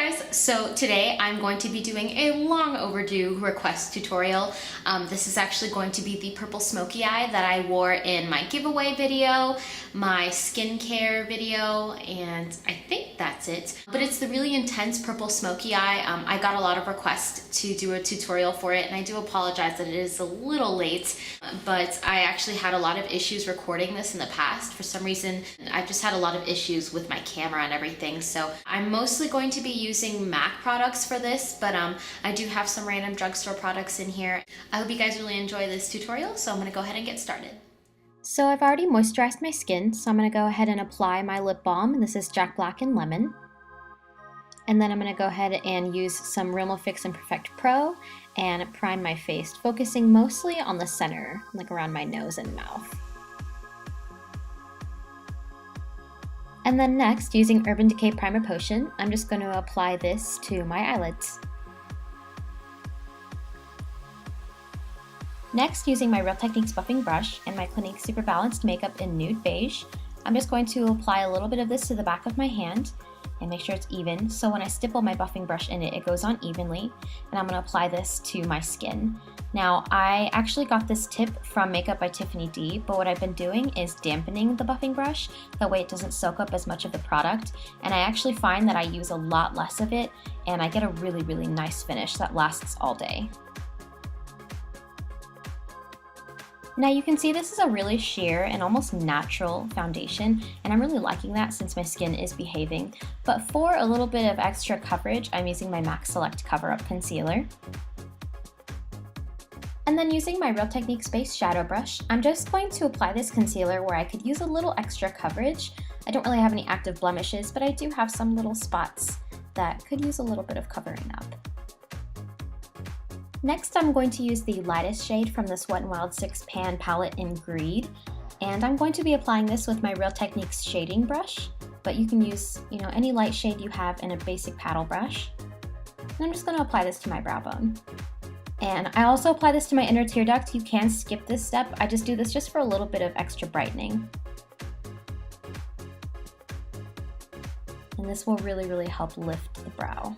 guys, so today I'm going to be doing a long overdue request tutorial. This is actually going to be the purple smoky eye that I wore in my giveaway video, my skincare video, and I think that's it. But it's the really intense purple smoky eye. I got a lot of requests to do a tutorial for it, and I do apologize that it is a little late, but I actually had a lot of issues recording this in the past. For some reason, I've just had a lot of issues with my camera and everything, so I'm mostly going to be using MAC products for this, but I do have some random drugstore products in here. I hope you guys really enjoy this tutorial, so I'm gonna go ahead and get started. So I've already moisturized my skin, so I'm gonna go ahead and apply my lip balm. This is Jack Black and Lemon. And then I'm gonna go ahead and use some Rimmel Fix and Perfect Pro and prime my face, focusing mostly on the center, like around my nose and mouth. And then next, using Urban Decay Primer Potion, I'm just going to apply this to my eyelids. Next, using my Real Techniques buffing brush and my Clinique Superbalanced makeup in Nude Beige, I'm just going to apply a little bit of this to the back of my hand and make sure it's even, so when I stipple my buffing brush in it, it goes on evenly, and I'm going to apply this to my skin. Now, I actually got this tip from Makeup by Tiffany D, but what I've been doing is dampening the buffing brush, that way it doesn't soak up as much of the product, and I actually find that I use a lot less of it, and I get a really, really nice finish that lasts all day. Now you can see this is a really sheer and almost natural foundation, and I'm really liking that since my skin is behaving. But for a little bit of extra coverage, I'm using my MAC Select Cover Up Concealer. And then using my Real Techniques Base Shadow Brush, I'm just going to apply this concealer where I could use a little extra coverage. I don't really have any active blemishes, but I do have some little spots that could use a little bit of covering up. Next, I'm going to use the lightest shade from this Wet n Wild 6 Pan palette in Greed, and I'm going to be applying this with my Real Techniques shading brush, but you can use, any light shade you have in a basic paddle brush. And I'm just going to apply this to my brow bone. And I also apply this to my inner tear duct. You can skip this step. I just do this just for a little bit of extra brightening. And this will really, really help lift the brow.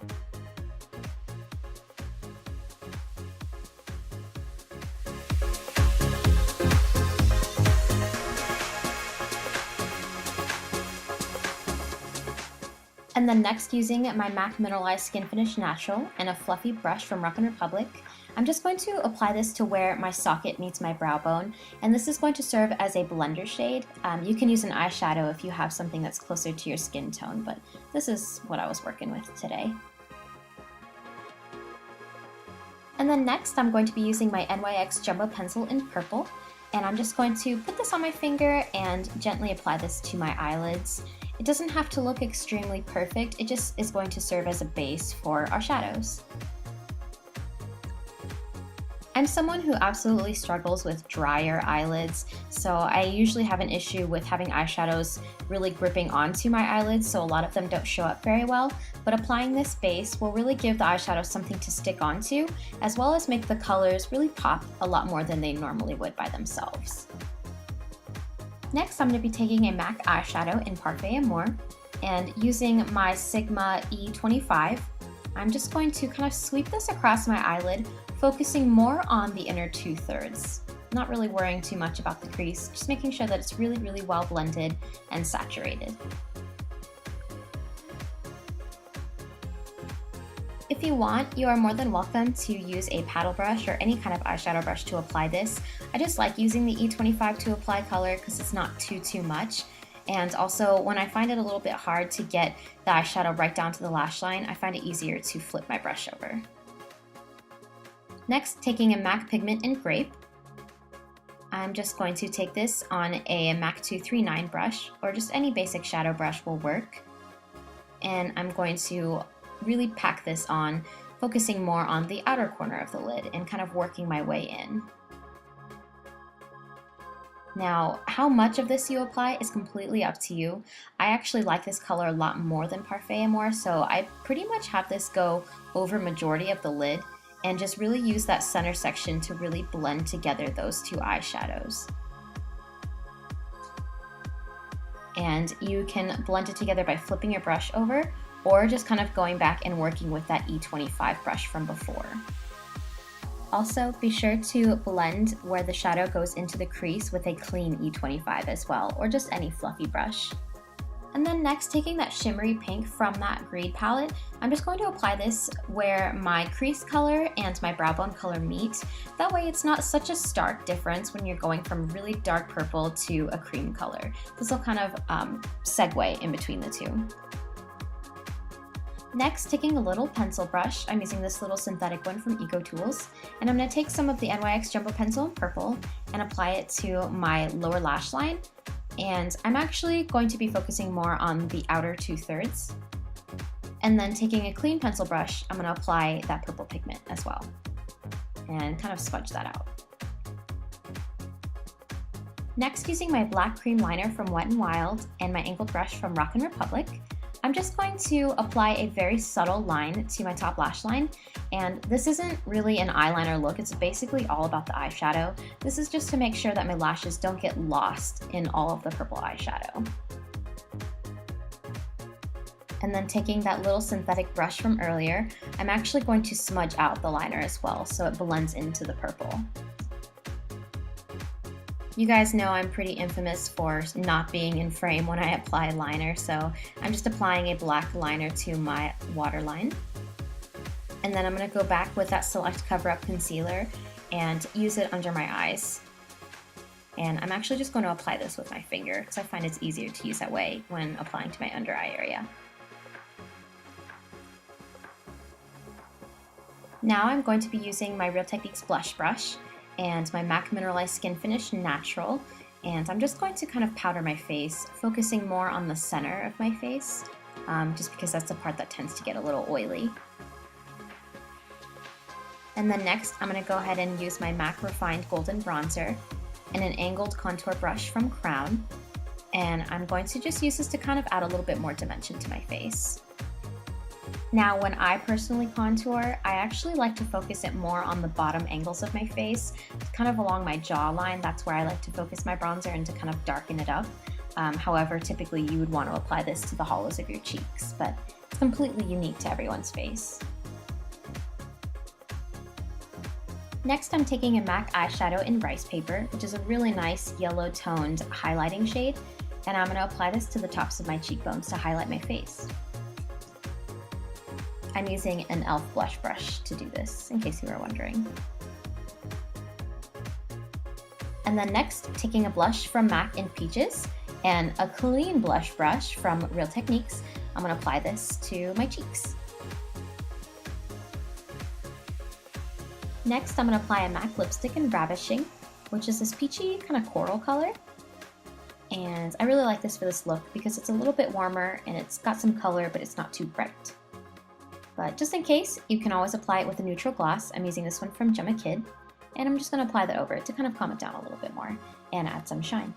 And then next, using my MAC Mineralized Skin Finish Natural and a fluffy brush from Rock & Republic, I'm just going to apply this to where my socket meets my brow bone, and this is going to serve as a blender shade. You can use an eyeshadow if you have something that's closer to your skin tone, but this is what I was working with today. And then next, I'm going to be using my NYX Jumbo Pencil in Purple, and I'm just going to put this on my finger and gently apply this to my eyelids. It doesn't have to look extremely perfect, it just is going to serve as a base for our shadows. I'm someone who absolutely struggles with drier eyelids, so I usually have an issue with having eyeshadows really gripping onto my eyelids, so a lot of them don't show up very well, but applying this base will really give the eyeshadow something to stick onto, as well as make the colors really pop a lot more than they normally would by themselves. Next, I'm going to be taking a MAC eyeshadow in Parfait Amour, and using my Sigma E25, I'm just going to kind of sweep this across my eyelid, focusing more on the inner 2/3. Not really worrying too much about the crease, just making sure that it's really, really well blended and saturated. If you want, you are more than welcome to use a paddle brush or any kind of eyeshadow brush to apply this. I just like using the E25 to apply color because it's not too much. And also, when I find it a little bit hard to get the eyeshadow right down to the lash line, I find it easier to flip my brush over. Next, taking a MAC Pigment in Grape, I'm just going to take this on a MAC 239 brush, or just any basic shadow brush will work. And I'm going to really pack this on, focusing more on the outer corner of the lid and kind of working my way in. Now, how much of this you apply is completely up to you. I actually like this color a lot more than Parfait Amour, so I pretty much have this go over majority of the lid and just really use that center section to really blend together those two eyeshadows. And you can blend it together by flipping your brush over, or just kind of going back and working with that E25 brush from before. Also, be sure to blend where the shadow goes into the crease with a clean E25 as well, or just any fluffy brush. And then next, taking that shimmery pink from that Greed palette, I'm just going to apply this where my crease color and my brow bone color meet. That way it's not such a stark difference when you're going from really dark purple to a cream color. This will kind of segue in between the two. Next, taking a little pencil brush, I'm using this little synthetic one from Eco Tools, and I'm going to take some of the NYX Jumbo Pencil in purple and apply it to my lower lash line. And I'm actually going to be focusing more on the outer 2/3. And then taking a clean pencil brush, I'm going to apply that purple pigment as well and kind of smudge that out. Next, using my black cream liner from Wet n Wild and my angled brush from Rock & Republic, I'm just going to apply a very subtle line to my top lash line, and this isn't really an eyeliner look, it's basically all about the eyeshadow. This is just to make sure that my lashes don't get lost in all of the purple eyeshadow. And then taking that little synthetic brush from earlier, I'm actually going to smudge out the liner as well so it blends into the purple. You guys know I'm pretty infamous for not being in frame when I apply liner, so I'm just applying a black liner to my waterline. And then I'm going to go back with that Select Cover Up Concealer and use it under my eyes. And I'm actually just going to apply this with my finger because I find it's easier to use that way when applying to my under eye area. Now I'm going to be using my Real Techniques blush brush and my MAC Mineralized Skin Finish Natural, and I'm just going to kind of powder my face, focusing more on the center of my face, just because that's the part that tends to get a little oily. And then next, I'm going to go ahead and use my MAC Refined Golden Bronzer and an angled contour brush from Crown, and I'm going to just use this to kind of add a little bit more dimension to my face. Now, when I personally contour, I actually like to focus it more on the bottom angles of my face, kind of along my jawline. That's where I like to focus my bronzer and to kind of darken it up. However, typically you would want to apply this to the hollows of your cheeks, but it's completely unique to everyone's face. Next, I'm taking a MAC eyeshadow in Ricepaper, which is a really nice yellow toned highlighting shade, and I'm going to apply this to the tops of my cheekbones to highlight my face. I'm using an e.l.f. blush brush to do this, in case you were wondering. And then next, taking a blush from MAC in Peaches and a clean blush brush from Real Techniques, I'm going to apply this to my cheeks. Next, I'm going to apply a MAC lipstick in Ravishing, which is this peachy kind of coral color. And I really like this for this look because it's a little bit warmer and it's got some color, but it's not too bright. But just in case, you can always apply it with a neutral gloss. I'm using this one from Jemma Kid, and I'm just going to apply that over it to kind of calm it down a little bit more and add some shine.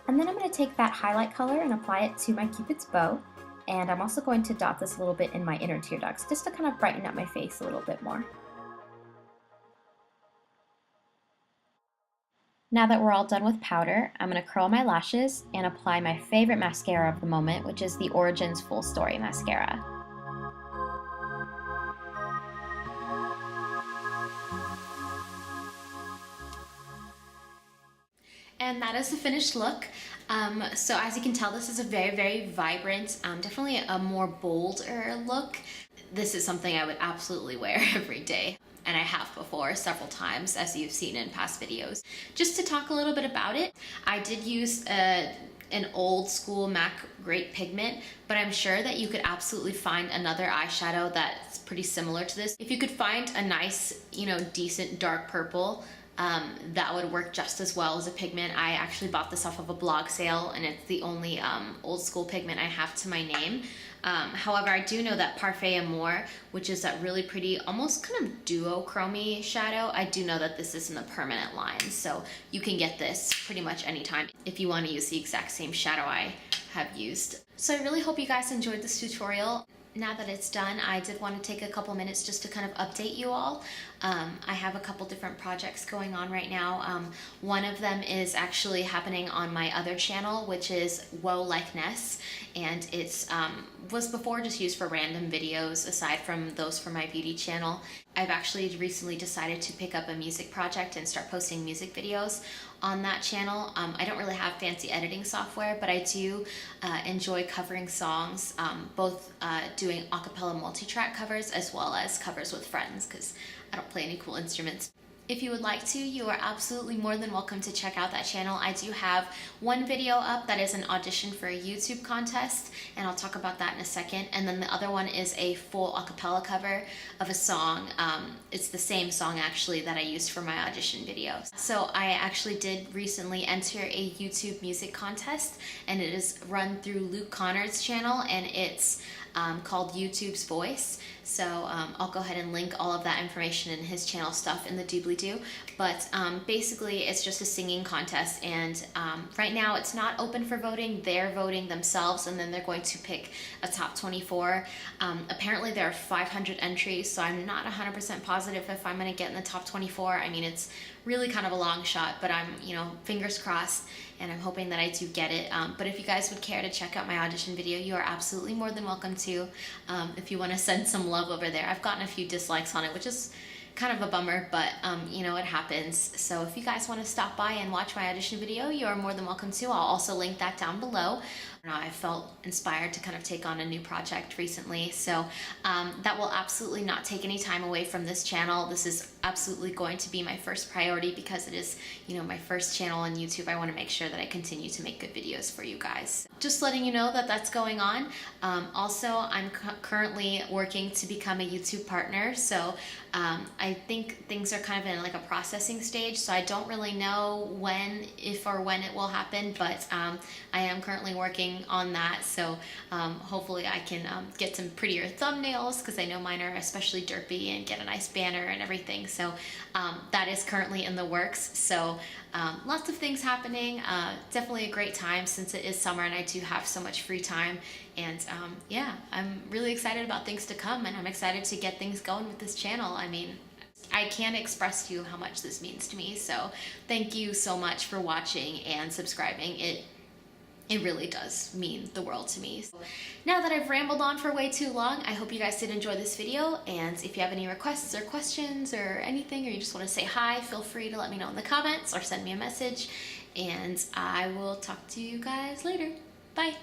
And then I'm going to take that highlight color and apply it to my Cupid's bow, and I'm also going to dot this a little bit in my inner tear ducts just to kind of brighten up my face a little bit more. Now that we're all done with powder, I'm going to curl my lashes and apply my favorite mascara of the moment, which is the Origins Full Story Mascara. And that is the finished look. So as you can tell, this is a very, very vibrant, definitely a more bolder look. This is something I would absolutely wear every day. And I have before several times, as you've seen in past videos. Just to talk a little bit about it, I did use an old school MAC Grape Pigment, but I'm sure that you could absolutely find another eyeshadow that's pretty similar to this. If you could find a nice, decent dark purple, that would work just as well as a pigment. I actually bought this off of a blog sale, and it's the only old school pigment I have to my name. However, I do know that Parfait Amour, which is that really pretty, almost kind of duochrome shadow, I do know that this isn't a permanent line, so you can get this pretty much anytime if you want to use the exact same shadow I have used. So I really hope you guys enjoyed this tutorial. now that it's done, I did want to take a couple minutes just to kind of update you all. I have a couple different projects going on right now. One of them is actually happening on my other channel, which is Whoa Like Ness, and it's was before just used for random videos aside from those for my beauty channel. I've actually recently decided to pick up a music project and start posting music videos on that channel. I don't really have fancy editing software, but I do enjoy covering songs, both doing a cappella multi-track covers as well as covers with friends, because I don't play any cool instruments. If you would like to, you are absolutely more than welcome to check out that channel. I do have one video up that is an audition for a YouTube contest, and I'll talk about that in a second. And then the other one is a full a cappella cover of a song. It's the same song actually that I used for my audition video. So I actually did recently enter a YouTube music contest, and it is run through Luke Connor's channel, and it's called YouTube's Voice. So I'll go ahead and link all of that information and his channel stuff in the doobly-doo. But basically it's just a singing contest, and right now it's not open for voting. They're voting themselves, and then they're going to pick a top 24. Apparently there are 500 entries, so I'm not 100% positive if I'm gonna get in the top 24. I mean, it's really kind of a long shot, but I'm, you know, fingers crossed, and I'm hoping that I do get it. But if you guys would care to check out my audition video, you are absolutely more than welcome to. If you want to send some love over there. I've gotten a few dislikes on it, which is kind of a bummer, but you know, it happens. So if you guys want to stop by and watch my audition video, you are more than welcome to. I'll also link that down below. I felt inspired to kind of take on a new project recently, so that will absolutely not take any time away from this channel. This is absolutely going to be my first priority because it is, you know, my first channel on YouTube. I want to make sure that I continue to make good videos for you guys. Just letting you know that that's going on. Also, I'm currently working to become a YouTube partner, so I think things are kind of in like a processing stage, so I don't really know when, if or when it will happen, but I am currently working on that, so hopefully I can get some prettier thumbnails, because I know mine are especially derpy, and get a nice banner and everything. So that is currently in the works. So lots of things happening. Definitely a great time since it is summer and I do have so much free time. And yeah, I'm really excited about things to come, and I'm excited to get things going with this channel. I mean, I can't express to you how much this means to me. So thank you so much for watching and subscribing. It really does mean the world to me. So now that I've rambled on for way too long, I hope you guys did enjoy this video, and if you have any requests or questions or anything, or you just want to say hi, feel free to let me know in the comments or send me a message, and I will talk to you guys later. Bye!